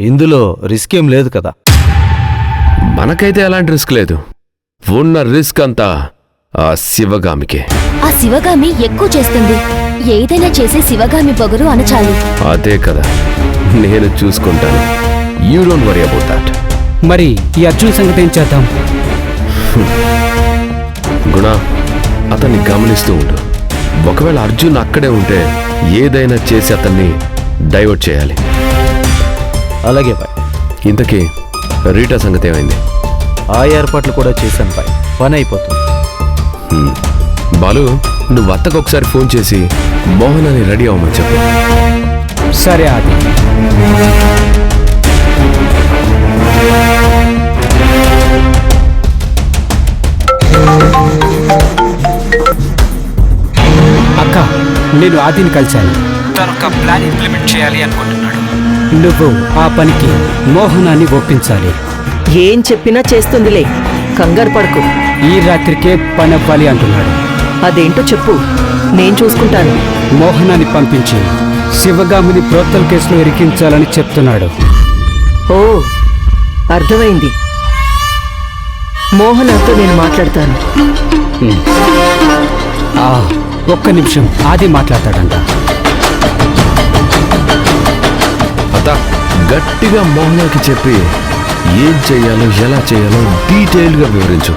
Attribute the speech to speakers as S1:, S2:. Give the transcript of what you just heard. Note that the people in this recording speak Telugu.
S1: ఇందులో రిస్క్ ఏం లేదు కదా.
S2: మనకైతే ఎలాంటి రిస్క్ లేదు. ఉన్న రిస్క్ అంతా ఆ శివగామికే.
S3: ఆ శివగామి ఎక్కువ చేస్తుంది. ఏదైనా చేసి శివగామి పొగరు అనచాలి.
S2: అదే కదా, నేను చూసుకుంటాను. You don't worry about that.
S4: మరి ఈ అర్జున్ సంగతి ఏం చేద్దాం?
S2: గుణ, అతన్ని గమనిస్తూ ఉండు. ఒకవేళ అర్జున్ అక్కడే ఉంటే ఏదైనా చేసి అతన్ని డైవర్ట్ చేయాలి.
S1: అలాగే బాయ్.
S2: ఇంతకీ రీటా సంగతి ఏమైంది?
S1: ఆ ఏర్పాట్లు కూడా చేశాను బాయ్, పని అయిపోతుంది.
S2: బాలు, నువ్వు అత్తకు ఒకసారి ఫోన్ చేసి మోహన్ అని రెడీ అవ్వమని చెప్పు.
S4: సరే ఆది. అక్క, నేను ఆదిని కలిశాను. తనొక ప్లాన్ ఇంప్లిమెంట్ చేయాలి అనుకుంటున్నాడు. నువ్వు ఆ పనికి మోహనాన్ని ఒప్పించాలి.
S5: ఏం చెప్పినా చేస్తుందిలే, కంగారు పడకు.
S4: ఈ రాత్రికే పని అవ్వాలి అంటున్నాడు.
S5: అదేంటో చెప్పు, నేను చూసుకుంటాను.
S4: మోహనాన్ని పంపించి శివగామిని ప్రోత్తల్ కేసులో ఇరికించాలని చెప్తున్నాడు.
S5: ఓ, అర్థమైంది. మోహనాతో నేను మాట్లాడతాను.
S4: ఒక్క నిమిషం, ఆది మాట్లాడతాడంట.
S2: అత్త, గట్టిగా మోహన్కి చెప్పి ఏం చెయ్యాలో ఎలా చేయాలో డీటెయిల్గా వివరించు.